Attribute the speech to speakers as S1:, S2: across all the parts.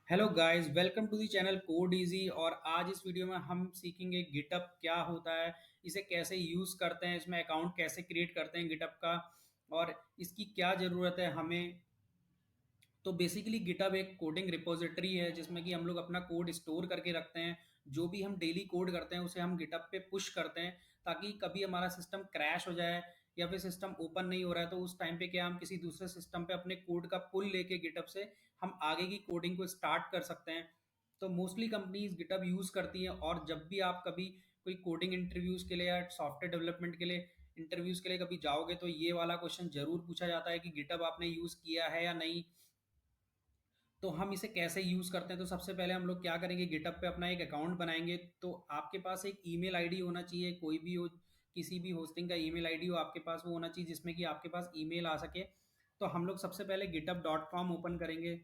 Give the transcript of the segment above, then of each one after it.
S1: Hello guys, welcome to the channel Code Easy. और आज इस वीडियो में हम सीखेंगे गिटअप क्या होता है, इसे कैसे यूज़ करते हैं, इसमें अकाउंट कैसे क्रिएट करते हैं गिटअप का, और इसकी क्या ज़रूरत है हमें। तो बेसिकली गिटहब एक कोडिंग रिपोजिटरी है जिसमें कि हम लोग अपना कोड स्टोर करके रखते हैं। जो भी हम डेली कोड करते हैं उसे हम गिटहब पे पुश करते हैं, ताकि कभी हमारा सिस्टम क्रैश हो जाए या फिर सिस्टम ओपन नहीं हो रहा है तो उस टाइम पे क्या हम किसी दूसरे सिस्टम पे अपने कोड का पुल लेके गिटहब से हम आगे की कोडिंग को स्टार्ट कर सकते हैं। तो मोस्टली कंपनीज गिटहब यूज़ करती हैं, और जब भी आप कभी कोई कोडिंग इंटरव्यूज़ के लिए या सॉफ्टवेयर डेवलपमेंट के लिए इंटरव्यूज़ के लिए कभी जाओगे तो ये वाला क्वेश्चन ज़रूर पूछा जाता है कि गिटहब आपने यूज़ किया है या नहीं। तो हम इसे कैसे यूज़ करते हैं, तो सबसे पहले हम लोग क्या करेंगे, गिटहब पे अपना एक अकाउंट बनाएंगे। तो आपके पास एक ईमेल आईडी होना चाहिए, कोई भी हो, किसी भी होस्टिंग का ईमेल आईडी हो आपके पास, वो होना चाहिए जिसमें कि आपके पास ईमेल आ सके। तो हम लोग सबसे पहले github.com ओपन करेंगे।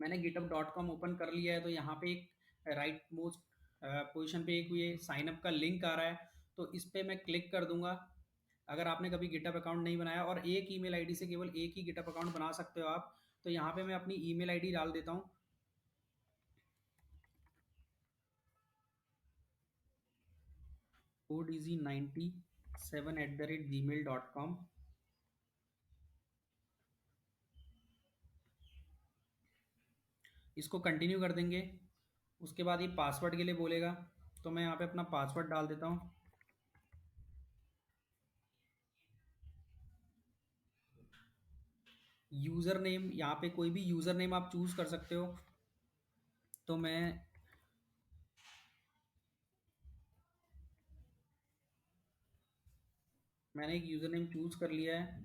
S1: मैंने github.com ओपन कर लिया है। तो यहाँ पे एक राइट मोस्ट पोजीशन पे एक ये साइन अप का लिंक आ रहा है, तो इस पे मैं क्लिक कर दूंगा। अगर आपने कभी गिटअप अकाउंट नहीं बनाया, और एक ईमेल आईडी से केवल एक ही गिटअप अकाउंट बना सकते हो आप, तो यहाँ पे मैं अपनी ईमेल आईडी डाल देता हूँ। codeasy97@gmail.com। इसको कंटिन्यू कर देंगे। उसके बाद ये पासवर्ड के लिए बोलेगा, तो मैं यहाँ पे अपना पासवर्ड डाल देता हूँ। यूज़र नेम, यहाँ पे कोई भी यूज़र नेम आप चूज़ कर सकते हो। तो मैंने एक यूज़र नेम चूज़ कर लिया है।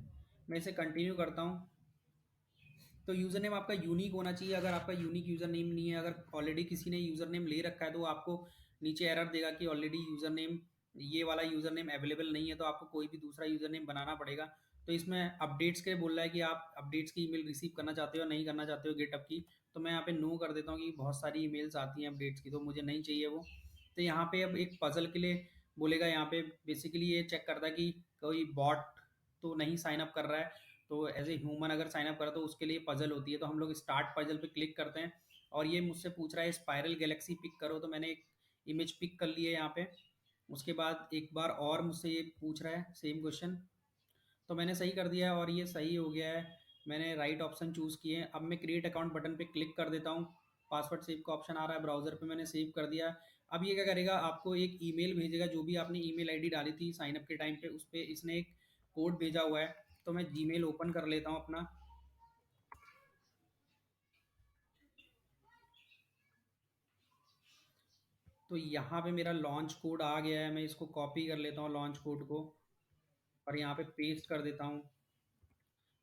S1: मैं इसे कंटिन्यू करता हूँ। तो यूज़र नेम आपका यूनिक होना चाहिए। अगर आपका यूनिक यूज़र नेम नहीं है, अगर ऑलरेडी किसी ने यूज़र नेम ले रखा है, तो आपको नीचे एरर देगा कि ऑलरेडी यूज़र नेम, ये वाला यूज़र नेम अवेलेबल नहीं है, तो आपको कोई भी दूसरा यूज़र नेम बनाना पड़ेगा। तो इसमें अपडेट्स के बोल रहा है कि आप अपडेट्स की ईमेल रिसीव करना चाहते हो, नहीं करना चाहते हो गिटअप की। तो मैं यहाँ पे नो कर देता हूँ कि बहुत सारी ईमेल्स आती हैं अपडेट्स की, तो मुझे नहीं चाहिए वो। तो यहाँ पे अब एक पजल के लिए बोलेगा। यहाँ पे बेसिकली ये चेक करता है कि कोई बॉट तो नहीं साइन अप कर रहा है। तो एज ए ह्यूमन अगर साइन अप करा तो उसके लिए पजल होती है। तो हम लोग स्टार्ट पजल पे क्लिक करते हैं, और ये मुझसे पूछ रहा है स्पाइरल गैलेक्सी पिक करो। तो मैंने एक इमेज पिक कर ली है यहाँ पे। उसके बाद एक बार और मुझसे ये पूछ रहा है सेम क्वेश्चन, तो मैंने सही कर दिया है और ये सही हो गया है। मैंने राइट ऑप्शन चूज़ किए हैं। अब मैं क्रिएट अकाउंट बटन पे क्लिक कर देता हूँ। पासवर्ड सेव का ऑप्शन आ रहा है ब्राउज़र पे, मैंने सेव कर दिया। अब ये क्या करेगा, आपको एक ईमेल भेजेगा। जो भी आपने ईमेल आईडी डाली थी साइन अप के टाइम पे, उस पे इसने एक कोड भेजा हुआ है। तो मैं जीमेल ओपन कर लेता हूँ अपना। तो यहाँ पे मेरा लॉन्च कोड आ गया है। मैं इसको कॉपी कर लेता हूँ लॉन्च कोड को, और यहाँ पे पेस्ट कर देता हूँ।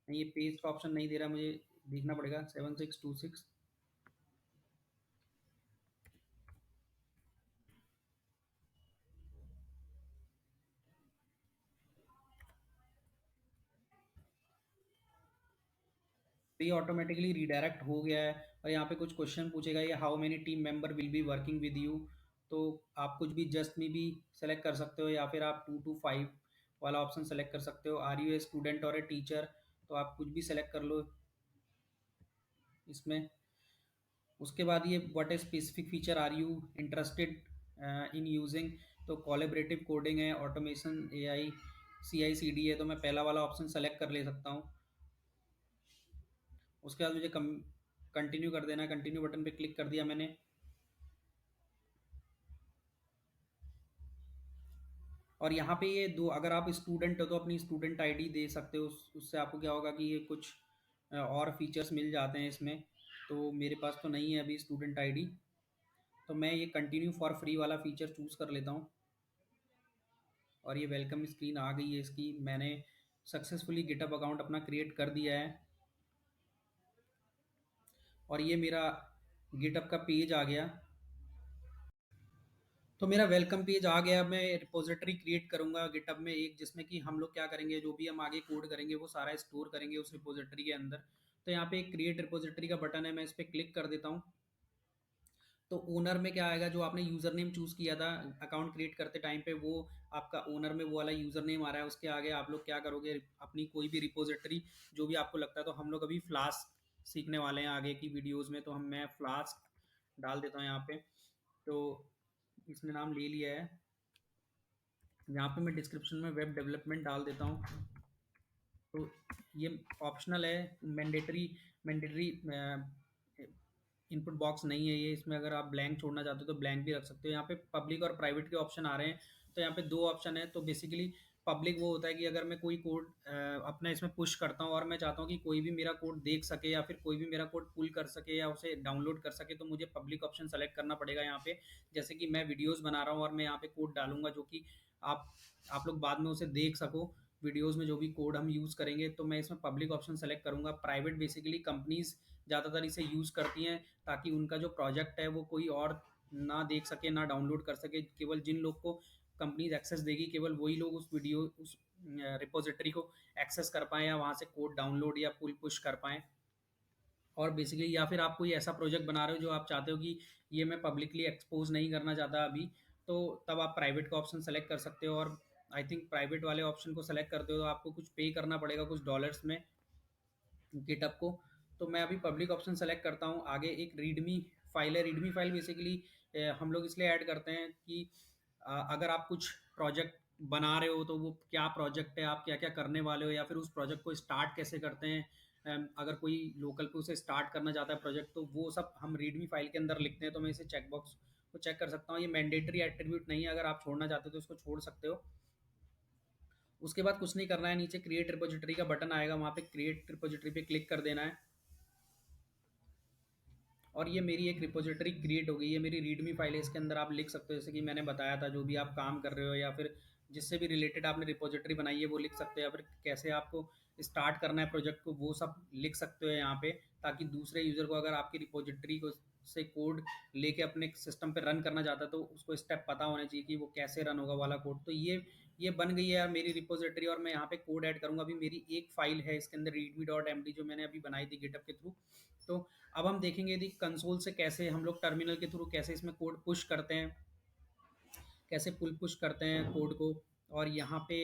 S1: नहीं, ये पेस्ट का ऑप्शन नहीं दे रहा, मुझे देखना पड़ेगा 7626। तो ये ऑटोमेटिकली रिडायरेक्ट हो गया है। और यहाँ पे कुछ क्वेश्चन पूछेगा, ये how many team member will be working with you. तो आप कुछ भी जस्ट में भी सेलेक्ट कर सकते हो, या फिर आप 2 to 5 वाला ऑप्शन सेलेक्ट कर सकते हो। आर यू ए स्टूडेंट और ए टीचर, तो आप कुछ भी सेलेक्ट कर लो इसमें। उसके बाद ये what a specific feature are you interested in using. तो कोलैबोरेटिव कोडिंग है, automation, AI, CI C D है। तो मैं पहला वाला ऑप्शन सेलेक्ट कर ले सकता हूँ। उसके बाद मुझे कंटिन्यू कर देना है। कंटिन्यू बटन पे क्लिक कर दिया मैंने। और यहाँ पे ये दो, अगर आप स्टूडेंट हो तो अपनी स्टूडेंट आईडी दे सकते हो। उससे आपको क्या होगा कि ये कुछ और फीचर्स मिल जाते हैं इसमें। तो मेरे पास तो नहीं है अभी स्टूडेंट आईडी, तो मैं ये कंटिन्यू फॉर फ्री वाला फीचर चूज़ कर लेता हूँ। और ये वेलकम स्क्रीन आ गई है इसकी। मैंने सक्सेसफुली गिटअप अकाउंट अपना क्रिएट कर दिया है, और ये मेरा गिटअप का पेज आ गया। तो मेरा वेलकम पेज आ गया। मैं रिपोजिटरी क्रिएट करूंगा गिटहब में एक, जिसमें कि हम लोग क्या करेंगे, जो भी हम आगे कोड करेंगे वो सारा स्टोर करेंगे उस रिपोजिटरी के अंदर। तो यहाँ पे एक क्रिएट रिपोजिटरी का बटन है, मैं इस पर क्लिक कर देता हूँ। तो ओनर में क्या आएगा, जो आपने यूज़र नेम चूज़ किया था अकाउंट क्रिएट करते टाइम पे, वो आपका ओनर में वो वाला यूज़र नेम आ रहा है। उसके आगे आप लोग क्या करोगे, अपनी कोई भी रिपोजिटरी जो भी आपको लगता है। तो हम लोग अभी फ्लास्क सीखने वाले हैं आगे की वीडियोस में, तो मैं फ्लास्क डाल देता हूँ यहाँ पे। तो इसने नाम ले लिया है। यहाँ पे मैं डिस्क्रिप्शन में वेब डेवलपमेंट डाल देता हूँ। तो ये ऑप्शनल है, मैंडेटरी इनपुट बॉक्स नहीं है ये। इसमें अगर आप ब्लैंक छोड़ना चाहते हो तो ब्लैंक भी रख सकते हो। यहाँ पे पब्लिक और प्राइवेट के ऑप्शन आ रहे हैं। तो यहाँ पे दो ऑप्शन है। तो बेसिकली पब्लिक वो होता है कि अगर मैं कोई कोड अपना इसमें पुश करता हूँ और मैं चाहता हूँ कि कोई भी मेरा कोड देख सके या फिर कोई भी मेरा कोड पुल कर सके या उसे डाउनलोड कर सके, तो मुझे पब्लिक ऑप्शन सेलेक्ट करना पड़ेगा यहाँ पे। जैसे कि मैं वीडियोस बना रहा हूँ और मैं यहाँ पे कोड डालूंगा जो कि आप आप लोग बाद में उसे देख सको वीडियोस में जो भी कोड हम यूज़ करेंगे। तो मैं इसमें पब्लिक ऑप्शन सेलेक्ट करूंगा। प्राइवेट बेसिकली कंपनीज ज़्यादातर इसे यूज़ करती हैं ताकि उनका जो प्रोजेक्ट है वो कोई और ना देख सके, ना डाउनलोड कर सके। केवल जिन लोग को कंपनीज एक्सेस देगी, केवल वही लोग उस रिपोजिटरी को एक्सेस कर पाएँ या वहाँ से कोड डाउनलोड या पुल पुश कर पाएँ। और बेसिकली या फिर आप कोई ऐसा प्रोजेक्ट बना रहे हो जो आप चाहते हो कि ये मैं पब्लिकली एक्सपोज नहीं करना चाहता अभी, तो तब आप प्राइवेट का ऑप्शन सेलेक्ट कर सकते हो। और आई थिंक प्राइवेट वाले ऑप्शन को सेलेक्ट करते हो तो आपको कुछ पे करना पड़ेगा, कुछ डॉलर्स में, गिटअप को। तो मैं अभी पब्लिक ऑप्शन सेलेक्ट करता हूँ। आगे एक रीडमी फाइल है। रीडमी फाइल बेसिकली हम लोग इसलिए ऐड करते हैं कि अगर आप कुछ प्रोजेक्ट बना रहे हो तो वो क्या प्रोजेक्ट है, आप क्या क्या करने वाले हो, या फिर उस प्रोजेक्ट को स्टार्ट कैसे करते हैं। अगर कोई लोकल पे उसे स्टार्ट करना चाहता है प्रोजेक्ट, तो वो सब हम रीडमी फाइल के अंदर लिखते हैं। तो मैं इसे चेकबॉक्स को चेक कर सकता हूँ। ये मैंडेटरी एट्रीब्यूट नहीं है, अगर आप छोड़ना चाहते हो तो इसको छोड़ सकते हो। उसके बाद कुछ नहीं करना है। नीचे क्रिएट रिपोजिटरी का बटन आएगा, वहाँ पे क्रिएट रिपोजिटरी पे क्लिक कर देना है और ये मेरी एक रिपोजिटरी क्रिएट हो गई। ये मेरी रीडमी फाइल है, इसके अंदर आप लिख सकते हो जैसे कि मैंने बताया था, जो भी आप काम कर रहे हो या फिर जिससे भी रिलेटेड आपने रिपोजिटरी बनाई है वो लिख सकते हो, या फिर कैसे आपको स्टार्ट करना है प्रोजेक्ट को वो सब लिख सकते हो यहाँ पे। ताकि दूसरे यूजर को अगर आपकी रिपोजिटरी को से कोड लेके अपने सिस्टम पे रन करना चाहता है तो उसको स्टेप पता होना चाहिए कि वो कैसे रन होगा वाला कोड। तो ये बन गई है यार मेरी रिपोजिटरी, और मैं यहाँ पे कोड ऐड करूंगा। अभी मेरी एक फाइल है इसके अंदर readme.md जो मैंने अभी बनाई थी गिटअप के थ्रू। तो अब हम देखेंगे यदि कंसोल से कैसे हम लोग टर्मिनल के थ्रू कैसे इसमें कोड पुश करते हैं, कैसे पुल पुश करते हैं कोड को। और यहाँ पे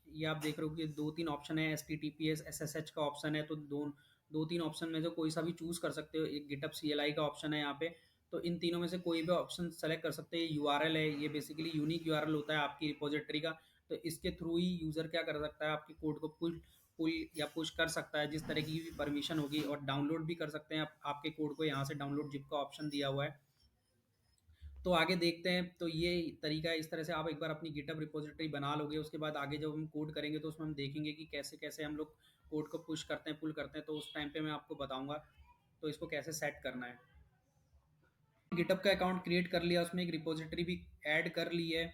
S1: ये आप देख रहे हो कि दो तीन ऑप्शन है, HTTPS SSH का ऑप्शन है। तो दो दो तीन ऑप्शन में से कोई सा भी चूज कर सकते हो। एक गिटअप CLI का ऑप्शन है यहाँ पे। तो इन तीनों में से कोई भी ऑप्शन सेलेक्ट कर सकते हैं। URL है, ये बेसिकली यूनिक URL होता है आपकी रिपोजिटरी का। तो इसके थ्रू ही यूजर क्या कर सकता है, आपके कोड को पुल पुल या पुश कर सकता है जिस तरह की भी परमिशन होगी। और डाउनलोड भी कर सकते हैं आपके कोड को, यहाँ से डाउनलोड जिप का ऑप्शन दिया हुआ है। तो आगे देखते हैं। तो ये तरीका है, इस तरह से आप एक बार अपनी गिटहब रिपोजिटरी बना लोगे। उसके बाद आगे जब हम कोड करेंगे तो उसमें हम देखेंगे कि कैसे कैसे हम लोग कोड को पुश करते हैं, पुल करते हैं। तो उस टाइम पे मैं आपको बताऊंगा तो इसको कैसे सेट करना है। गिटहब का अकाउंट क्रिएट कर लिया, उसमें एक रिपोजिटरी भी ऐड कर ली है।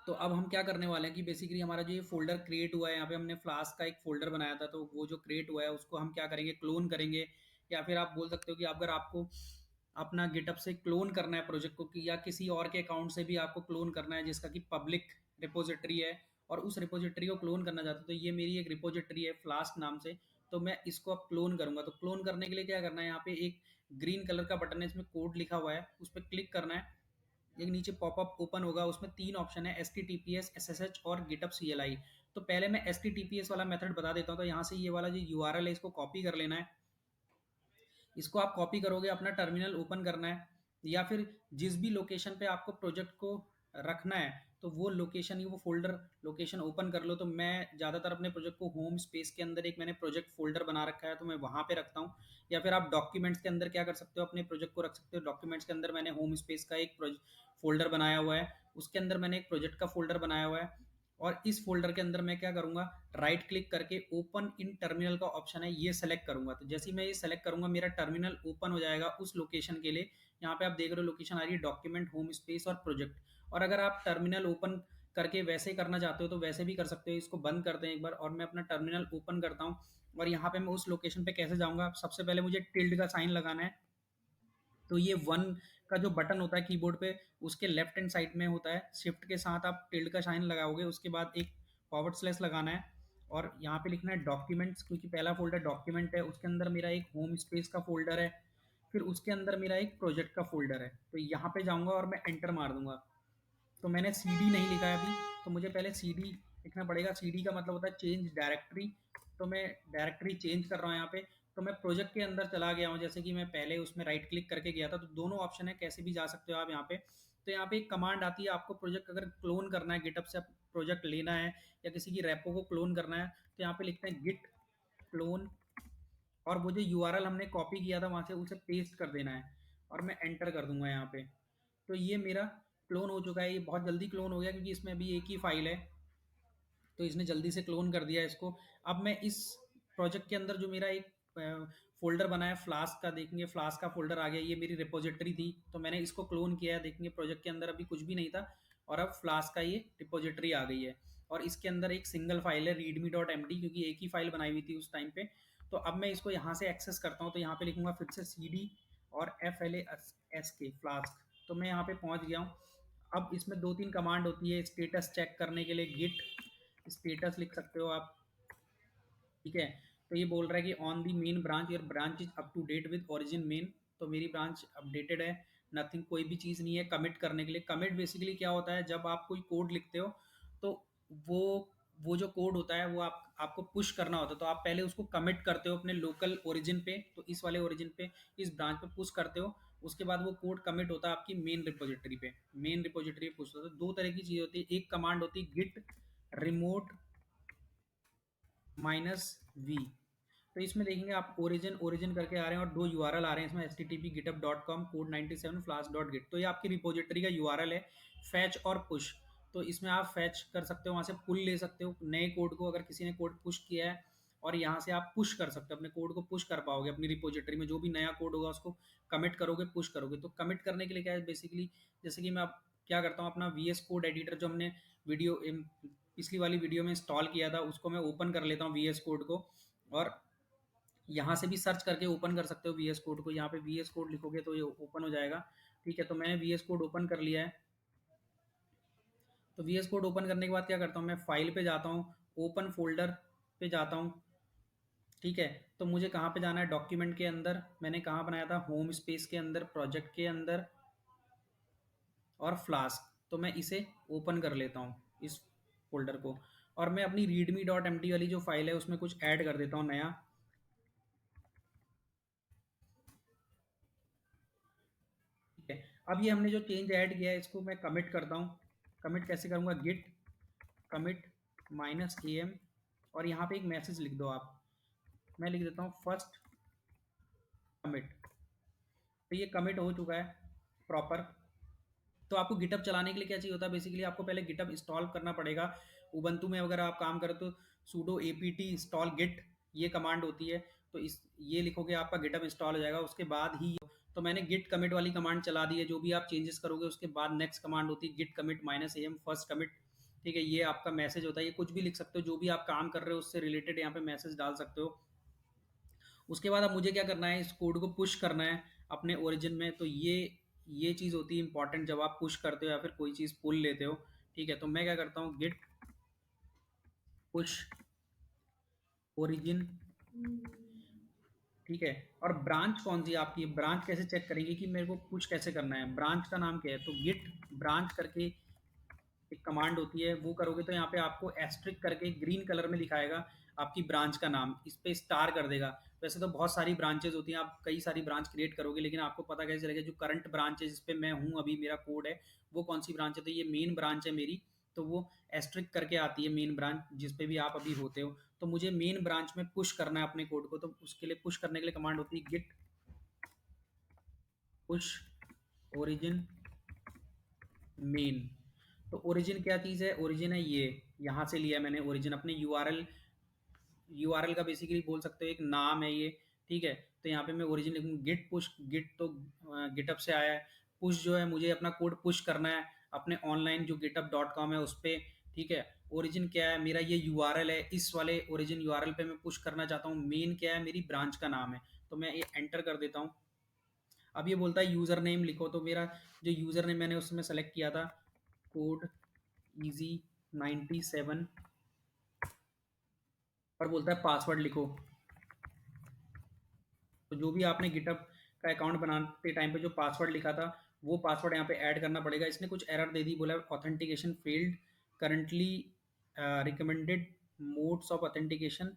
S1: तो अब हम क्या करने वाले हैं कि बेसिकली हमारा जो ये फोल्डर क्रिएट हुआ है, यहाँ पे हमने फ्लास्क का एक फोल्डर बनाया था, तो वो जो क्रिएट हुआ है उसको हम क्या करेंगे, क्लोन करेंगे। या फिर आप बोल सकते हो कि अगर आपको अपना गिटअप से क्लोन करना है प्रोजेक्ट को, कि या किसी और के अकाउंट से भी आपको क्लोन करना है जिसका कि पब्लिक रिपोजिटरी है, और उस रिपोजिटरी को क्लोन करना चाहते हो, तो ये मेरी एक रिपोजिटरी है फ्लास्क नाम से। तो मैं इसको अब क्लोन करूंगा। तो क्लोन करने के लिए क्या करना है, यहाँ पे एक ग्रीन कलर का बटन है, इसमें कोड लिखा हुआ है, उस पर क्लिक करना है। एक नीचे पॉपअप ओपन होगा, उसमें तीन ऑप्शन है, HTTPS SSH और गिटअप CLI। तो पहले मैं HTTPS वाला मेथड बता देता हूँ। तो यहाँ से ये वाला जो URL है इसको कॉपी कर लेना है। इसको आप कॉपी करोगे, अपना टर्मिनल ओपन करना है, या फिर जिस भी लोकेशन पे आपको प्रोजेक्ट को रखना है तो वो लोकेशन, वो फोल्डर लोकेशन ओपन कर लो। तो मैं ज़्यादातर अपने प्रोजेक्ट को होम स्पेस के अंदर एक मैंने प्रोजेक्ट फोल्डर बना रखा है, तो मैं वहाँ पे रखता हूँ। या फिर आप डॉक्यूमेंट्स के अंदर क्या कर सकते हो, अपने प्रोजेक्ट को रख सकते हो। डॉक्यूमेंट्स के अंदर मैंने होम स्पेस का एक फोल्डर बनाया हुआ है, उसके अंदर मैंने एक प्रोजेक्ट का फोल्डर बनाया हुआ है। और इस फोल्डर के अंदर मैं क्या करूंगा, राइट क्लिक करके ओपन इन टर्मिनल का ऑप्शन है, ये सेलेक्ट करूंगा। तो जैसे ही मैं ये सेलेक्ट करूंगा मेरा टर्मिनल ओपन हो जाएगा उस लोकेशन के लिए। यहाँ पे आप देख रहे हो लोकेशन आ रही है, डॉक्यूमेंट, होम स्पेस और प्रोजेक्ट। और अगर आप टर्मिनल ओपन करके वैसे करना चाहते हो तो वैसे भी कर सकते हो। इसको बंद करते हैं एक बार, और मैं अपना टर्मिनल ओपन करता हूँ। और यहाँ पे मैं उस लोकेशन पे कैसे जाऊंगा, सबसे पहले मुझे टिल्ड का साइन लगाना है। तो ये वन का जो बटन होता है कीबोर्ड पे, उसके लेफ्ट हैंड साइड में होता है, शिफ्ट के साथ आप टिल्ड का साइन लगाओगे। उसके बाद एक फॉरवर्ड स्लैश लगाना है, और यहाँ पे लिखना है डॉक्यूमेंट्स, क्योंकि पहला फोल्डर डॉक्यूमेंट है, उसके अंदर मेरा एक होम स्पेस का फोल्डर है, फिर उसके अंदर मेरा एक प्रोजेक्ट का फोल्डर है। तो यहाँ पे जाऊंगा और मैं एंटर मार दूंगा। तो मैंने CD नहीं लिखा है अभी, तो मुझे पहले CD लिखना पड़ेगा। CD का मतलब होता है चेंज डायरेक्टरी। तो मैं डायरेक्टरी चेंज कर रहा हूँ यहाँ पे। तो मैं प्रोजेक्ट के अंदर चला गया हूँ, जैसे कि मैं पहले उसमें राइट क्लिक करके गया था, तो दोनों ऑप्शन है, कैसे भी जा सकते हो आप यहाँ पे। तो यहाँ पे एक कमांड आती है, आपको प्रोजेक्ट अगर क्लोन करना है, गिटअप से प्रोजेक्ट लेना है या किसी की रेपो को क्लोन करना है, तो यहाँ पे लिखते हैं गिट क्लोन, और वो जो यूआरएल हमने कॉपी किया था वहां से उसे पेस्ट कर देना है, और मैं एंटर कर दूंगा यहाँ पे। तो ये मेरा क्लोन हो चुका है, ये बहुत जल्दी क्लोन हो गया क्योंकि इसमें अभी एक ही फाइल है, तो इसने जल्दी से क्लोन कर दिया इसको। अब मैं इस प्रोजेक्ट के अंदर जो मेरा एक फ़ोल्डर बना है फ्लास्क का, देखेंगे फ्लास्क का फ़ोल्डर आ गया, ये मेरी रिपॉजिटरी थी, तो मैंने इसको क्लोन किया है। देखेंगे प्रोजेक्ट के अंदर अभी कुछ भी नहीं था, और अब फ्लास्क का ये रिपॉजिटरी आ गई है, और इसके अंदर एक सिंगल फाइल है readme डॉट एम डी, क्योंकि एक ही फाइल बनाई हुई थी उस टाइम पे। तो अब मैं इसको यहाँ से एक्सेस करता हूँ, तो यहाँ पे लिखूंगा फिर से CD और FLASK फ्लास्क। तो मैं यहाँ पे पहुँच गया हूँ। अब इसमें दो तीन कमांड होती है स्टेटस चेक करने के लिए, गिट स्टेटस लिख सकते हो आप, ठीक है। तो ये बोल रहा है कि on the main branch your branch is up to date with origin main, तो मेरी ब्रांच अपडेटेड है, नथिंग, कोई भी चीज़ नहीं है। कमिट करने के लिए, कमिट बेसिकली क्या होता है, जब आप कोई कोड लिखते हो तो वो वो जो कोड होता है वो आपको पुश करना होता है, तो आप पहले उसको कमिट करते हो अपने लोकल ओरिजिन पे, तो इस वाले ओरिजिन पे, इस ब्रांच पे पुश करते हो। उसके बाद वो कोड कमिट होता है आपकी मेन रिपोजिटरी पे, मेन रिपोजिटरी पे पुश होता है। तो दो तरह की चीज़ होती है, एक कमांड होती है गिट रिमोट -v, तो इसमें देखेंगे आप ओरिजिन ओरिजिन करके आ रहे हैं, और दो यूआरएल आ रहे हैं इसमें, http://github.com कोड 97 flask.git, तो ये आपकी रिपोजिटरी का यूआरएल है। फैच और पुश, तो इसमें आप फैच कर सकते हो, वहाँ से पुल ले सकते हो नए कोड को, अगर किसी ने कोड पुश किया है, और यहाँ से आप पुश कर सकते हो, अपने कोड को पुश कर पाओगे अपनी रिपोजिटरी में, जो भी नया कोड होगा उसको कमिट करोगे, पुश करोगे। तो कमिट करने के लिए क्या है बेसिकली, जैसे कि मैं अब क्या करता हूँ, अपना VS कोड एडिटर जो हमने वीडियो पिछली वाली वीडियो में इंस्टॉल किया था, उसको मैं ओपन कर लेता हूँ VS कोड को, और यहाँ से भी सर्च करके ओपन कर सकते हो VS कोड को, यहाँ पे VS कोड लिखोगे तो ये ओपन हो जाएगा, ठीक है। तो मैंने VS कोड ओपन कर लिया है। तो VS कोड ओपन करने के बाद क्या करता हूँ, मैं फाइल पे जाता हूँ, ओपन फोल्डर पे जाता हूँ, ठीक है। तो मुझे कहाँ पे जाना है, डॉक्यूमेंट के अंदर, मैंने कहाँ बनाया था, होम स्पेस के अंदर, प्रोजेक्ट के अंदर, और फ्लास्क, तो मैं इसे ओपन कर लेता हूँ इस फोल्डर को, और मैं अपनी readme.md वाली जो फाइल है उसमें कुछ ऐड कर देता हूँ नया, ठीक है। अब ये हमने जो चेंज ऐड किया है इसको मैं कमिट करता हूँ। कमिट कैसे करूँगा, गिट कमिट -am, और यहाँ पे एक मैसेज लिख दो आप, मैं लिख देता हूँ फर्स्ट कमिट। तो ये कमिट हो चुका है प्रॉपर। तो आपको गिटअप चलाने के लिए क्या चाहिए होता है, बेसिकली आपको पहले गिटअप इंस्टॉल करना पड़ेगा। उबंटू में अगर आप काम करें तो sudo apt install git, ये कमांड होती है। तो इस ये लिखोगे आपका गिटअप इंस्टॉल हो जाएगा, उसके बाद ही। तो मैंने गिट कमिट वाली कमांड चला दी है, जो भी आप चेंजेस करोगे उसके बाद नेक्स्ट कमांड होती है git commit -am first commit, ठीक है। ये आपका मैसेज होता है, ये कुछ भी लिख सकते हो, जो भी आप काम कर रहे हो उससे रिलेटेड यहाँ पे मैसेज डाल सकते हो। उसके बाद अब मुझे क्या करना है, इस कोड को पुश करना है अपने ओरिजिन में। तो ये चीज़ होती है इंपॉर्टेंट, जब आप पुश करते हो या फिर कोई चीज़ पुल लेते हो, ठीक है। तो मैं क्या करता हूँ, गिट पुश ओरिजिन, ठीक है। और ब्रांच कौन सी है आपकी, ब्रांच कैसे चेक करेंगे कि मेरे को पुश कैसे करना है, ब्रांच का नाम क्या है, तो गिट ब्रांच करके एक कमांड होती है, वो करोगे तो यहाँ पे आपको एस्ट्रिक करके ग्रीन कलर में दिखाएगा आपकी ब्रांच का नाम, इस पे स्टार कर देगा। वैसे तो बहुत सारी ब्रांचेज होती हैं, आप कई सारी ब्रांच क्रिएट करोगे, लेकिन आपको पता कैसे चलेगा जो करंट ब्रांच है जिस पे मैं हूँ अभी, मेरा कोड है, वो कौन सी ब्रांच है। तो ये मेन ब्रांच है मेरी, तो वो एस्ट्रिक करके आती है मेन ब्रांच जिस पे भी आप अभी होते हो। तो मुझे मेन ब्रांच में पुश करना है अपने कोड को, तो उसके लिए पुश करने के लिए कमांड होती है गिट पुश ओरिजिन मेन। तो ओरिजिन क्या चीज़ है, ओरिजिन है ये, यहाँ से लिया मैंने ओरिजिन, अपने यूआरएल का बेसिकली बोल सकते हो एक नाम है ये, ठीक है। तो यहाँ पे मैं ओरिजिन लिखूंगा गिट पुश, गिट तो गिटअप से आया है, पुश जो है मुझे अपना कोड पुश करना है अपने ऑनलाइन जो github.com है उस पर, ठीक है। ओरिजिन क्या है, मेरा ये यूआरएल है, इस वाले ओरिजिन यूआरएल पे मैं पुश करना चाहता हूँ। मेन क्या है, मेरी ब्रांच का नाम है, तो मैं ये एंटर कर देता हूँ। अब ये बोलता है यूज़र नेम लिखो, तो मेरा जो यूज़र नेम मैंने उसमें सेलेक्ट किया था, कोड इजी 97, और बोलता है पासवर्ड लिखो। तो जो भी आपने गिटअप का अकाउंट बनाते टाइम पे जो पासवर्ड लिखा था, वो पासवर्ड यहाँ पे ऐड करना पड़ेगा। इसने कुछ एरर दे दी, बोला authentication failed, currently recommended modes of authentication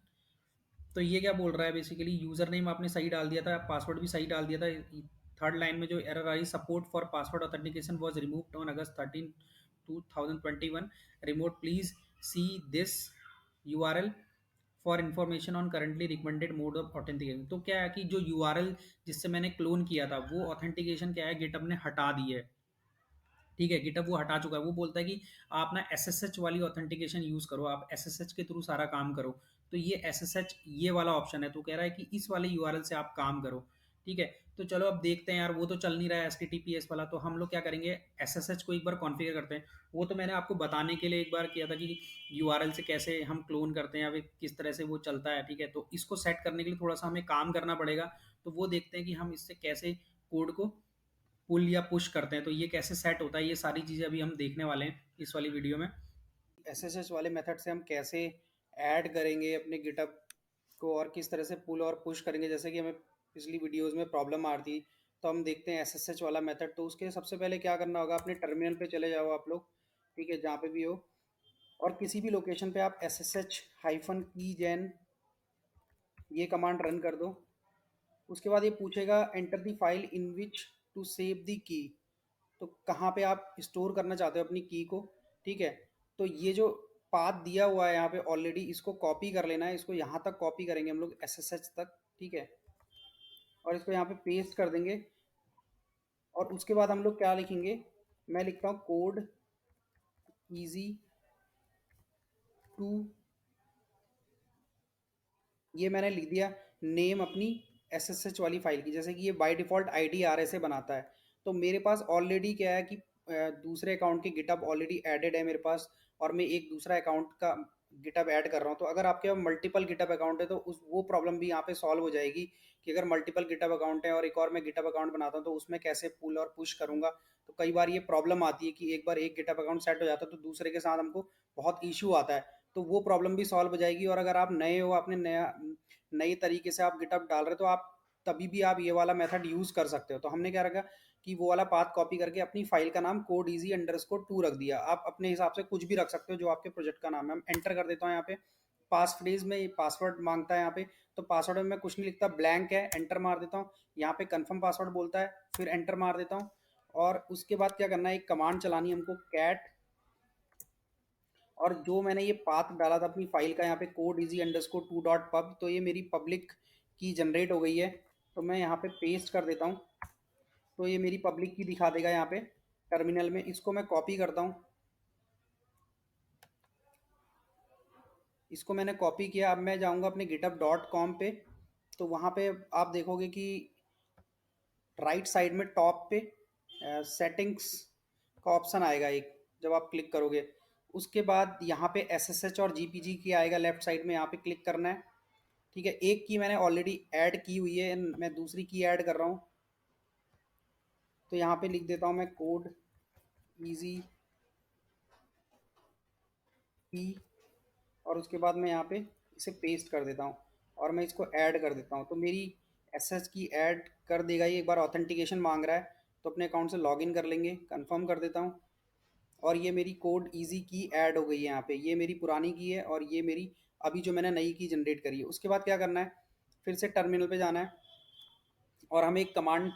S1: तो ये क्या बोल रहा है बेसिकली, यूजर नेम आपने सही डाल दिया था, पासवर्ड भी सही डाल दिया था। थर्ड लाइन में जो error I, support for password authentication was removed on August 13 2021, remote please see this URL for information on currently recommended mode of authentication. तो क्या है कि जो यूआरएल जिससे मैंने क्लोन किया था वो ऑथेंटिकेशन क्या है, गिटहब ने हटा दी है। ठीक है, गिटहब वो हटा चुका है। वो बोलता है कि आप ना एसएसएच वाली ऑथेंटिकेशन यूज करो, आप एसएसएच के थ्रू सारा काम करो। तो ये एसएसएच ये वाला ऑप्शन है, तो कह रहा है कि इस वाले यूआरएल से आप काम करो। ठीक है, तो चलो अब देखते हैं यार, वो तो चल नहीं रहा है एचटीटीपीएस वाला, तो हम लोग क्या करेंगे, एसएसएच को एक बार कॉन्फ़िगर करते हैं। वो तो मैंने आपको बताने के लिए एक बार किया था कि यूआरएल से कैसे हम क्लोन करते हैं या फिर किस तरह से वो चलता है। ठीक है, तो इसको सेट करने के लिए थोड़ा सा हमें काम करना पड़ेगा। तो वो देखते हैं कि हम इससे कैसे कोड को पुल या पुश करते हैं, तो ये कैसे सेट होता है, ये सारी चीज़ें अभी हम देखने वाले हैं इस वाली वीडियो में। एसएसएच वाले मेथड से हम कैसे ऐड करेंगे अपने गिटअप को और किस तरह से पुल और पुश करेंगे, जैसे कि हमें पिछली वीडियोस में प्रॉब्लम आ रही थी। तो हम देखते हैं एसएसएच वाला मेथड। तो उसके सबसे पहले क्या करना होगा, अपने टर्मिनल पे चले जाओ आप लोग। ठीक है, जहाँ पे भी हो, और किसी भी लोकेशन पे आप एस एस एच हाइफन की जैन ये कमांड रन कर दो। उसके बाद ये पूछेगा enter the file in which to save the key. तो कहाँ पे आप स्टोर करना चाहते हो अपनी की को। ठीक है, तो ये जो पाथ दिया हुआ है यहाँ पे ऑलरेडी, इसको कॉपी कर लेना है। इसको यहाँ तक कॉपी करेंगे हम लोग एस एस एच तक। ठीक है, और इसको यहाँ पे पेस्ट कर देंगे। और उसके बाद हम लोग क्या लिखेंगे, मैं लिखता हूँ कोड इजी टू, ये मैंने लिख दिया नेम अपनी एसएसएच वाली फाइल की, जैसे कि ये बाय डिफ़ॉल्ट आईडी आर से बनाता है। तो मेरे पास ऑलरेडी क्या है कि दूसरे अकाउंट के गिटअप ऑलरेडी एडेड है मेरे पास, और मैं एक दूसरा अकाउंट का गिटअप ऐड कर रहा हूँ। तो अगर आपके पास मल्टीपल गिटअप अकाउंट है तो उस वो प्रॉब्लम भी यहाँ पे सॉल्व हो जाएगी कि अगर मल्टीपल गिटअप अकाउंट है और एक और मैं गिटअप अकाउंट बनाता हूँ तो उसमें कैसे पुल और पुश करूँगा। तो कई बार ये प्रॉब्लम आती है कि एक बार एक गिटअप अकाउंट सेट हो जाता है तो दूसरे के साथ हमको बहुत इशू आता है। तो वो प्रॉब्लम भी सॉल्व हो जाएगी। और अगर आप नए हो, आपने नया नई तरीके से आप गिटअप डाल रहे हो, तो आप तभी भी आप ये वाला मेथड यूज़ कर सकते हो। तो हमने क्या रखा कि वो वाला पाथ कॉपी करके अपनी फाइल का नाम कोड ईजी अंडरस्कोर टू रख दिया। आप अपने हिसाब से कुछ भी रख सकते हो जो आपके प्रोजेक्ट का नाम है। हम एंटर कर देता हूँ यहाँ पे। पास फ्रेज में पासवर्ड मांगता है यहाँ पे, तो पासवर्ड में मैं कुछ नहीं लिखता, ब्लैंक है, एंटर मार देता हूँ। यहाँ पे कंफर्म पासवर्ड बोलता है, फिर एंटर मार देता हूँ। और उसके बाद क्या करना है, एक कमांड चलानी है हमको, कैट, और जो मैंने ये पाथ डाला था अपनी फाइल का यहाँ पे code easy underscore two dot pub, तो ये मेरी पब्लिक की जनरेट हो गई है। तो मैं यहाँ पे पेस्ट कर देता हूँ। तो ये मेरी पब्लिक की दिखा देगा यहाँ पे टर्मिनल में। इसको मैं कॉपी करता हूँ, इसको मैंने कॉपी किया। अब मैं जाऊँगा अपने github.com पे। तो वहाँ पे आप देखोगे कि राइट साइड में टॉप पे सेटिंग्स का ऑप्शन आएगा एक, जब आप क्लिक करोगे उसके बाद यहाँ पे एस एस एच और जी पी जी की आएगा लेफ्ट साइड में, यहाँ पे क्लिक करना है। ठीक है, एक की मैंने ऑलरेडी ऐड की हुई है, मैं दूसरी की ऐड कर रहा हूँ। तो यहाँ पे लिख देता हूँ मैं कोड इजी की, और उसके बाद मैं यहाँ पे इसे पेस्ट कर देता हूँ और मैं इसको ऐड कर देता हूँ। तो मेरी एस एच की ऐड कर देगा ये। एक बार ऑथेंटिकेशन मांग रहा है तो अपने अकाउंट से लॉगिन कर लेंगे, कंफर्म कर देता हूँ। और ये मेरी कोड इजी की ऐड हो गई है यहाँ पे। ये मेरी पुरानी की है और ये मेरी अभी जो मैंने नई की जनरेट करी है। उसके बाद क्या करना है, फिर से टर्मिनल पे जाना है और हमें एक कमांड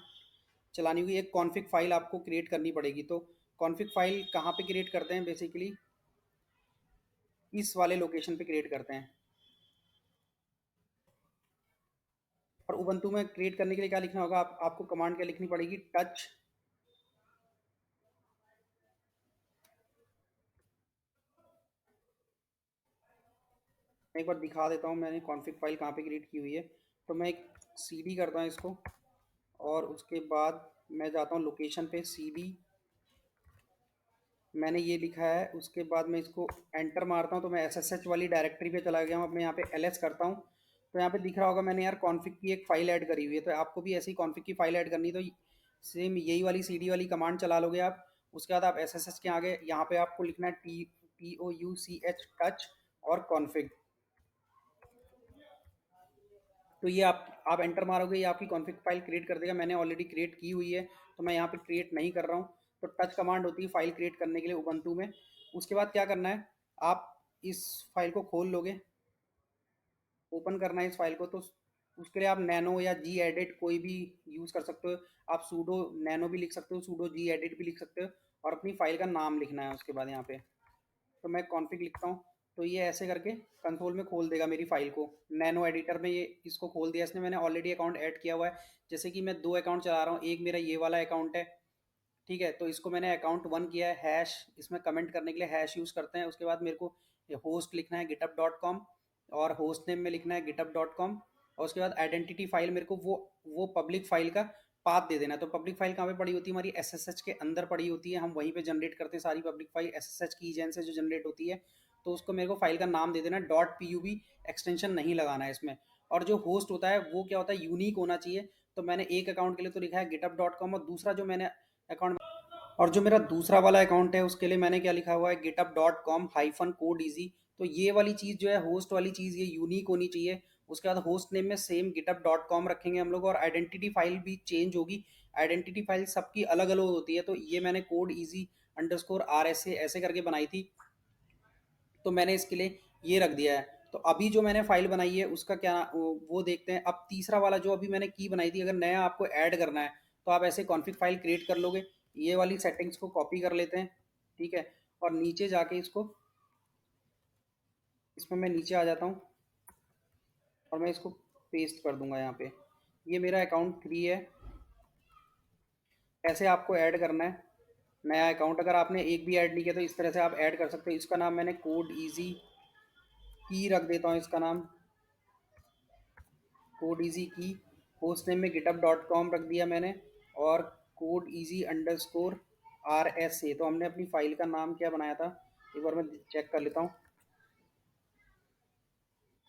S1: चलानी होगी। एक कॉन्फ़िग फाइल आपको क्रिएट करनी पड़ेगी। तो कॉन्फ़िग फाइल कहाँ पे क्रिएट करते हैं, बेसिकली इस वाले लोकेशन पे क्रिएट करते हैं। और उबंटू में क्रिएट करने के लिए क्या लिखना होगा, आपको कमांड क्या लिखनी पड़ेगी, टच। मैं एक बार दिखा देता हूँ मैंने कॉन्फ़िग फाइल कहाँ पे क्रिएट की हुई है। तो मैं एक सीडी करता हूँ इसको, और उसके बाद मैं जाता हूँ लोकेशन पे, सीडी मैंने ये लिखा है। उसके बाद मैं इसको एंटर मारता हूँ तो मैं एसएसएच वाली डायरेक्टरी पे चला गया हूँ। अब मैं यहाँ पे एलएस करता हूँ तो यहाँ पे दिख रहा होगा मैंने यार कॉन्फ़िग की एक फ़ाइल ऐड करी हुई है। तो आपको भी ऐसी कॉन्फ़िग की फ़ाइल ऐड करनी है तो सेम यही वाली सीडी वाली कमांड चला लोगे आप। उसके बाद आप एसएसएच के आगे यहाँ पे आपको लिखना है TOUCH टच और कॉन्फ़िग। तो ये आप एंटर मारोगे, ये आपकी कॉन्फ़िग फाइल क्रिएट कर देगा। मैंने ऑलरेडी क्रिएट की हुई है तो मैं यहाँ पे क्रिएट नहीं कर रहा हूँ। तो टच कमांड होती है फाइल क्रिएट करने के लिए उबंटू में। उसके बाद क्या करना है, आप इस फाइल को खोल लोगे। ओपन करना है इस फाइल को, तो उसके लिए आप नैनो या जी एडिट कोई भी यूज़ कर सकते हो। आप सूडो नैनो भी लिख सकते हो, सूडो जी एडिट भी लिख सकते हो, और अपनी फाइल का नाम लिखना है उसके बाद यहाँ पे। तो मैं कॉन्फ़िग लिखता हूँ, तो ये ऐसे करके कंसोल में खोल देगा मेरी फाइल को। नैनो एडिटर में ये इसको खोल दिया इसने, मैंने ऑलरेडी अकाउंट ऐड किया हुआ है। जैसे कि मैं 2 अकाउंट चला रहा हूँ, एक मेरा ये वाला अकाउंट है, ठीक है, तो इसको मैंने अकाउंट 1 किया है, हैश इसमें कमेंट करने के लिए हैश यूज़ करते हैं। उसके बाद मेरे को होस्ट लिखना है github.com, और होस्ट नेम में लिखना है github.com, और उसके बाद आइडेंटिटी फाइल मेरे को वो पब्लिक फाइल का पाथ दे देना है। तो पब्लिक फाइल कहाँ पे पड़ी होती है, हमारी एसएसएच के अंदर पड़ी होती है, हम वहीं पे जनरेट करते हैं सारी पब्लिक फाइल, एसएसएच की जैन से जो जनरेट होती है। तो उसको मेरे को फाइल का नाम दे देना, .pub एक्सटेंशन नहीं लगाना है इसमें। और जो होस्ट होता है वो क्या होता है, यूनिक होना चाहिए। तो मैंने एक अकाउंट के लिए तो लिखा है github.com, और दूसरा जो मैंने अकाउंट, और जो मेरा दूसरा वाला अकाउंट है उसके लिए मैंने क्या लिखा हुआ है, github.com-code easy। तो ये वाली चीज़ जो है, होस्ट वाली चीज़, ये यूनिक होनी चाहिए। उसके बाद होस्ट नेम में सेम github.com रखेंगे हम लोग, और आइडेंटिटी फाइल भी चेंज होगी। आइडेंटिटी फाइल सबकी अलग अलग होती है, तो ये मैंने code easy underscore R S ऐसे करके बनाई थी, तो मैंने इसके लिए ये रख दिया है। तो अभी जो मैंने फाइल बनाई है उसका क्या वो देखते हैं। अब तीसरा वाला जो अभी मैंने की बनाई थी, अगर नया आपको ऐड करना है तो आप ऐसे कॉन्फ़िग फाइल क्रिएट कर लोगे। ये वाली सेटिंग्स को कॉपी कर लेते हैं, ठीक है, और नीचे जाके इसमें मैं नीचे आ जाता हूँ, और मैं इसको पेस्ट कर दूंगा यहाँ पे। ये मेरा अकाउंट 3 है। ऐसे आपको ऐड करना है नया अकाउंट। अगर आपने एक भी ऐड नहीं किया तो इस तरह से आप ऐड कर सकते हो। इसका नाम मैंने कोड ईजी की रख देता हूँ, इसका नाम कोड ईजी की। होस्ट नेम में github.com रख दिया मैंने, और code easy underscore R S A. तो हमने अपनी फाइल का नाम क्या बनाया था, एक बार मैं चेक कर लेता हूँ।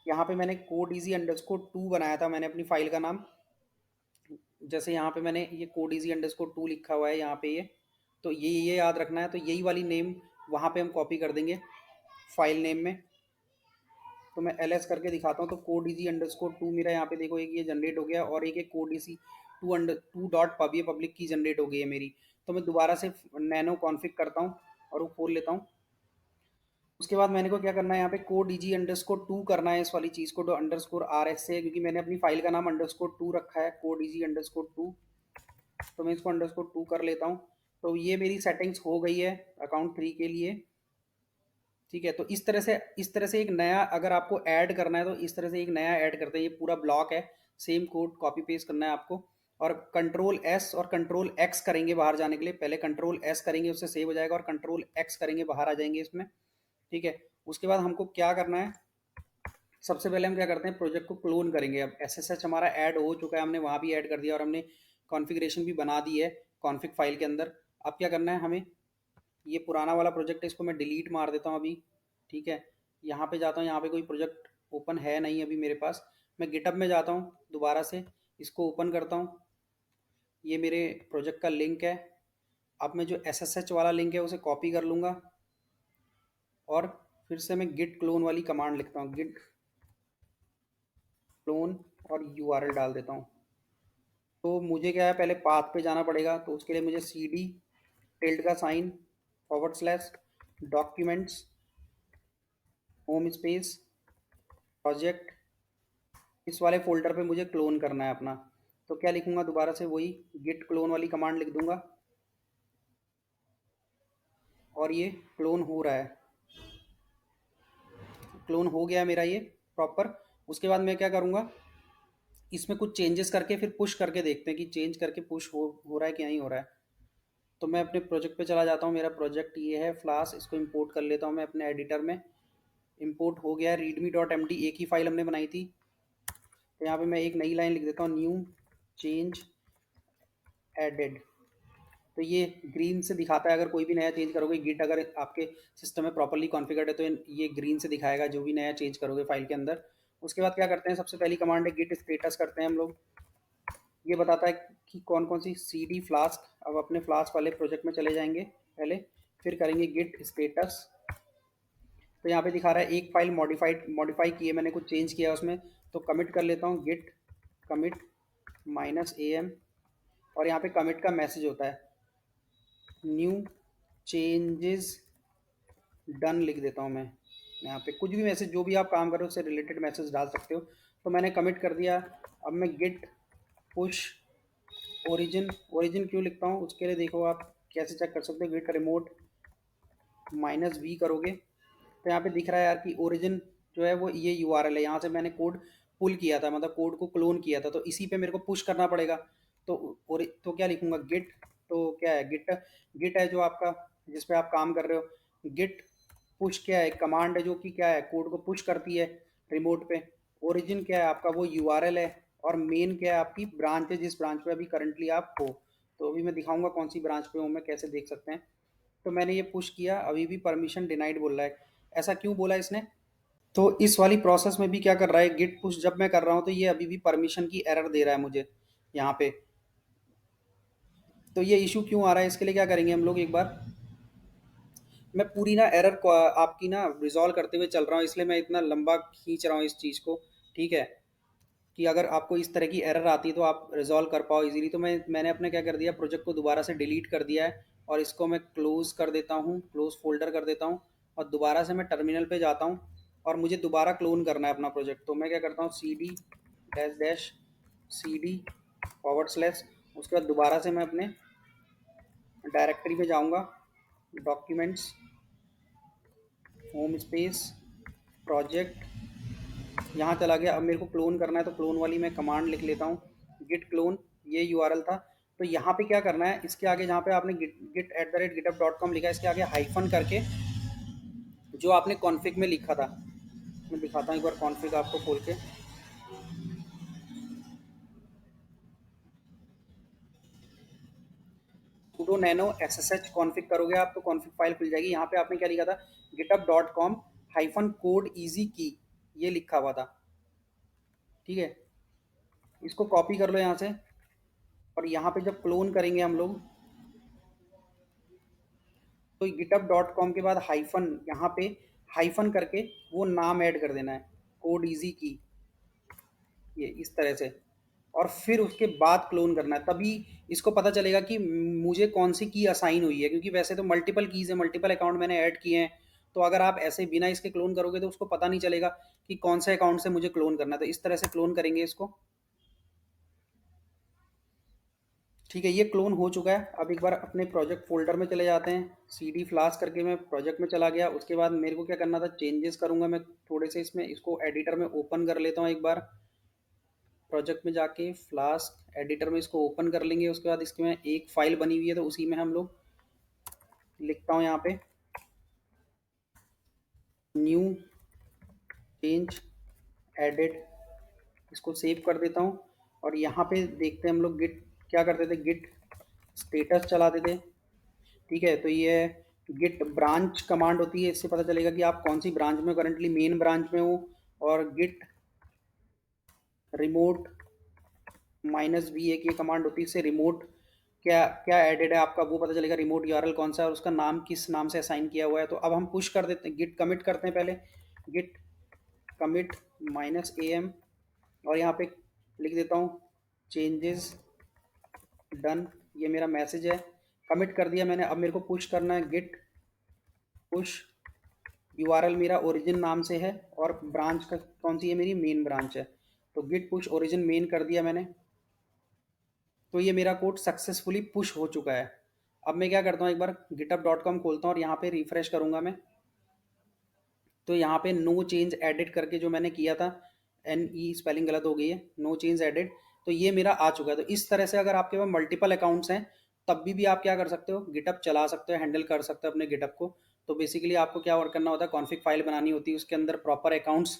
S1: यहाँ पे मैंने कोड ईजी अंडरस्कोर 2 बनाया था, मैंने अपनी फाइल का नाम। जैसे यहाँ पे मैंने ये कोड ईजी अंडरस्कोर 2 लिखा हुआ है यहाँ पे, ये तो ये याद रखना है। तो यही वाली नेम वहाँ पे हम कॉपी कर देंगे फाइल नेम में। तो मैं एल एस करके दिखाता हूँ। तो कोड ईजी अंडरस्कोर 2 मेरा यहाँ पे देखो, एक ये जनरेट हो गया, और एक कोड ईजी 2 ये पब्लिक की जनरेट हो गई है मेरी। तो मैं दोबारा से नैनो कॉन्फ़िग करता हूँ और वो खोल लेता हूँ। उसके बाद मैंने को क्या करना है, यहाँ पे कोड ईजी अंडरस्कोर 2 करना है इस वाली चीज़ को, तो अंडरस्कोर आर एस से, क्योंकि मैंने अपनी फाइल का नाम अंडरस्कोर 2 रखा है, कोड ईजी अंडरस्कोर 2। तो मैं इसको अंडरस्कोर 2 कर लेता हूँ। तो ये मेरी सेटिंग्स हो गई है अकाउंट 3 के लिए, ठीक है। तो इस तरह से एक नया अगर आपको ऐड करना है तो इस तरह से एक नया ऐड करते हैं। ये पूरा ब्लॉक है, सेम कोड कॉपी पेस्ट करना है आपको, और कंट्रोल एस और कंट्रोल एक्स करेंगे बाहर जाने के लिए। पहले कंट्रोल एस करेंगे, उससे सेव हो जाएगा, और कंट्रोल एक्स करेंगे, बाहर आ जाएंगे इसमें, ठीक है। उसके बाद हमको क्या करना है, सबसे पहले हम क्या करते हैं, प्रोजेक्ट को क्लोन करेंगे। अब एस एस एच हमारा ऐड हो चुका है, हमने वहाँ भी ऐड कर दिया, और हमने कॉन्फ़िगरेशन भी बना दी है कॉन्फ़िग फाइल के अंदर। अब क्या करना है हमें, ये पुराना वाला प्रोजेक्ट है, इसको मैं डिलीट मार देता हूँ अभी, ठीक है। यहाँ पे जाता हूँ, यहाँ पे कोई प्रोजेक्ट ओपन है नहीं अभी मेरे पास। मैं गिटअप में जाता हूँ, दोबारा से इसको ओपन करता हूँ। ये मेरे प्रोजेक्ट का लिंक है। अब मैं जो एस एस एच वाला लिंक है उसे कॉपी कर लूँगा, और फिर से मैं गिट क्लोन वाली कमांड लिखता हूँ, गिट क्लोन, और यूआरएल डाल देता हूँ। तो मुझे क्या है, पहले पाथ पे जाना पड़ेगा, तो उसके लिए मुझे सी डी टिल्ड का sign / documents home space project, इस वाले फोल्डर पे मुझे क्लोन करना है अपना। तो क्या लिखूंगा, दोबारा से वही गिट क्लोन वाली कमांड लिख दूंगा, और ये क्लोन हो रहा है, क्लोन हो गया मेरा ये प्रॉपर। उसके बाद मैं क्या करूँगा, इसमें कुछ चेंजेस करके फिर पुश करके देखते हैं कि चेंज करके पुश हो रहा है कि नहीं हो रहा है। तो मैं अपने प्रोजेक्ट पे चला जाता हूँ। मेरा प्रोजेक्ट ये है फ्लास, इसको इंपोर्ट कर लेता हूँ मैं अपने एडिटर में। इंपोर्ट हो गया है, readme.md एक ही फाइल हमने बनाई थी। तो यहाँ पे मैं एक नई लाइन लिख देता हूँ, न्यू चेंज एडेड। तो ये ग्रीन से दिखाता है, अगर कोई भी नया चेंज करोगे, गिट अगर आपके सिस्टम में प्रॉपर्ली कॉन्फ़िगर्ड है तो ये ग्रीन से दिखाएगा जो भी नया चेंज करोगे फाइल के अंदर। उसके बाद क्या करते हैं, सबसे पहली कमांड है गिट स्टेटस करते हैं हम लोग। ये बताता है कि कौन कौन सी सी डी फ्लास्क। अब अपने फ्लास्क वाले प्रोजेक्ट में चले जाएंगे पहले, फिर करेंगे गिट स्टेटस। तो यहाँ पे दिखा रहा है एक फाइल मॉडिफाई की है मैंने, कुछ चेंज किया है उसमें। तो कमिट कर लेता हूँ, गिट कमिट -am, और यहाँ पे कमिट का मैसेज होता है, न्यू चेंजेस डन लिख देता हूँ मैं। यहाँ पे कुछ भी मैसेज, जो भी आप काम कर रहे हो उससे रिलेटेड मैसेज डाल सकते हो। तो मैंने कमिट कर दिया। अब मैं गिट पुश ओरिजिन, ओरिजिन क्यों लिखता हूँ उसके लिए देखो आप कैसे चेक कर सकते हो। गिट रिमोट -v करोगे तो यहाँ पे दिख रहा है यार कि ओरिजिन जो है वो ये यूआरएल है, यहाँ से मैंने कोड पुल किया था, मतलब कोड को क्लोन किया था, तो इसी पे मेरे को पुश करना पड़ेगा। तो तो क्या लिखूंगा, गिट, तो क्या है, गिट, गिट है जो आपका जिस पे आप काम कर रहे हो। गिट पुश क्या है, कमांड है जो कि क्या है, कोड को पुश करती है रिमोट पे। ओरिजिन क्या है आपका, वो यूआरएल है। और मेन क्या है, आपकी ब्रांच है, जिस ब्रांच पे अभी करंटली आप हो। तो अभी मैं दिखाऊंगा कौन सी ब्रांच पे हूँ मैं, कैसे देख सकते हैं। तो मैंने ये पुश किया, अभी भी परमिशन डिनाइड बोल रहा है। ऐसा क्यों बोला इसने? तो इस वाली प्रोसेस में भी क्या कर रहा है, गिट पुश जब मैं कर रहा हूँ तो ये अभी भी परमिशन की एरर दे रहा है मुझे यहाँ पे। तो ये इशू क्यों आ रहा है, इसके लिए क्या करेंगे हम लोग, एक बार मैं पूरी ना एरर को आपकी ना रिजॉल्व करते हुए चल रहा हूँ, इसलिए मैं इतना लंबा खींच रहा हूँ इस चीज़ को। ठीक है, कि अगर आपको इस तरह की एरर आती है तो आप रिजॉल्व कर पाओ इजीली। तो मैंने अपने क्या कर दिया, प्रोजेक्ट को दोबारा से डिलीट कर दिया है और इसको मैं क्लोज कर देता हूँ, क्लोज फोल्डर कर देता हूँ। और दोबारा से मैं टर्मिनल पे जाता हूँ और मुझे दोबारा क्लोन करना है अपना प्रोजेक्ट। तो मैं क्या करता हूँ, C D dash dash C D forward / उसके बाद दोबारा से मैं अपने डायरेक्टरी में जाऊँगा, डॉक्यूमेंट्स, होम स्पेस, प्रोजेक्ट, यहाँ चला गया। अब मेरे को क्लोन करना है तो क्लोन वाली मैं कमांड लिख लेता हूँ, गिट क्लोन, ये यूआरएल था। तो यहाँ पे क्या करना है, इसके आगे जहाँ पे आपने git@github.com लिखा है, इसके आगे हाइफन करके जो आपने कॉन्फ़िग में लिखा था, मैं दिखाता हूँ एक बार कॉन्फ़िग आपको खोल के। sudo nano ssh कॉन्फ़िग करोगे आप तो कॉन्फ़िग फाइल खुल जाएगी। यहाँ पे आपने क्या लिखा था, github.com -code easy key, ये लिखा हुआ था। ठीक है, इसको कॉपी कर लो यहाँ से। और यहाँ पे जब क्लोन करेंगे हम लोग तो github.com के बाद हाइफन, यहाँ पे हाइफन करके वो नाम ऐड कर देना है, कोड इजी की, ये इस तरह से। और फिर उसके बाद क्लोन करना है, तभी इसको पता चलेगा कि मुझे कौन सी की असाइन हुई है, क्योंकि वैसे तो मल्टीपल कीज़ है, मल्टीपल अकाउंट मैंने ऐड किए हैं। तो अगर आप ऐसे बिना इसके क्लोन करोगे तो उसको पता नहीं चलेगा कि कौन से अकाउंट से मुझे क्लोन करना है। तो इस तरह से क्लोन करेंगे इसको। ठीक है, ये क्लोन हो चुका है। अब एक बार अपने प्रोजेक्ट फोल्डर में चले जाते हैं, सी डी फ्लास्क करके मैं प्रोजेक्ट में चला गया। उसके बाद मेरे को क्या करना था, चेंजेस करूंगा मैं थोड़े से इसमें, इसको एडिटर में ओपन कर लेता हूँ एक बार। प्रोजेक्ट में जाके फ्लास्क एडिटर में इसको ओपन कर लेंगे। उसके बाद इसके में एक फाइल बनी हुई है तो उसी में हम लोग, लिखता हूँ यहाँ पे न्यू चेंज एडिट, इसको सेव कर देता हूँ। और यहाँ पे देखते हैं हम लोग गिट क्या करते थे, गिट स्टेटस चलाते थे। ठीक है, तो ये गिट ब्रांच कमांड होती है, इससे पता चलेगा कि आप कौन सी ब्रांच में, करंटली मेन ब्रांच में हो। और गिट रिमोट -v एक ये कमांड होती है, इससे रिमोट क्या क्या एडेड है आपका वो पता चलेगा, रिमोट यूआरएल कौन सा है और उसका नाम किस नाम से असाइन किया हुआ है। तो अब हम पुश कर देते हैं, गिट कमिट करते हैं पहले, गिट कमिट -am, और यहाँ पे लिख देता हूँ चेंजेस डन, ये मेरा मैसेज है, कमिट कर दिया मैंने। अब मेरे को पुश करना है, गिट पुश, यूआरएल मेरा ओरिजिन नाम से है और ब्रांच का कौन सी है, मेरी मेन ब्रांच है। तो गिट पुश ओरिजिन मेन कर दिया मैंने। तो ये मेरा कोड सक्सेसफुली पुश हो चुका है। अब मैं क्या करता हूँ, एक बार github.com खोलता हूँ और यहाँ पे रिफ्रेश करूँगा मैं। तो यहाँ पे नो चेंज एडिट करके जो मैंने किया था, स्पेलिंग गलत हो गई है, नो चेंज एडिट, तो ये मेरा आ चुका है। तो इस तरह से अगर आपके पास मल्टीपल अकाउंट्स हैं तब भी आप क्या कर सकते हो, गिटअप चला सकते हो, हैंडल कर सकते हो अपने गिटअप को। तो बेसिकली आपको क्या वर्क करना होता है, कॉन्फ़िग फाइल बनानी होती है, उसके अंदर प्रॉपर अकाउंट्स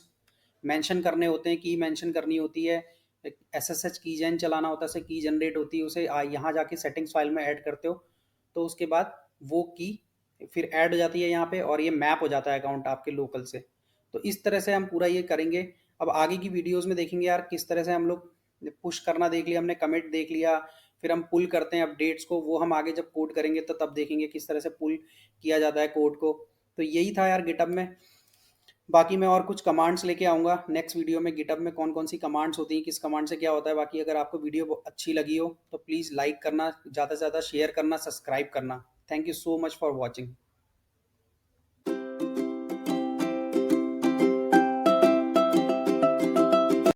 S1: मेंशन करने होते हैं, की मेंशन करनी होती है, एस एस एच की जैन चलाना होता है, उससे की जनरेट होती है, उसे यहाँ जाके सेटिंग्स फाइल में ऐड करते हो। तो उसके बाद वो की फिर ऐड हो जाती है यहाँ पे और ये मैप हो जाता है अकाउंट आपके लोकल से। तो इस तरह से हम पूरा ये करेंगे। अब आगे की वीडियोस में देखेंगे यार किस तरह से हम लोग पुश करना देख लिया हमने, कमिट देख लिया, फिर हम पुल करते हैं अपडेट्स को, वो हम आगे जब कोड करेंगे तो तब देखेंगे किस तरह से पुल किया जाता है कोड को। तो यही था यार गिटअप में। बाकी मैं और कुछ कमांड्स लेके आऊँगा नेक्स्ट वीडियो में, गिटअप में कौन कौन सी कमांड्स होती हैं, किस कमांड से क्या होता है। बाकी अगर आपको वीडियो अच्छी लगी हो तो प्लीज़ लाइक करना, ज़्यादा से ज़्यादा शेयर करना, सब्सक्राइब करना। Thank you so much for watching.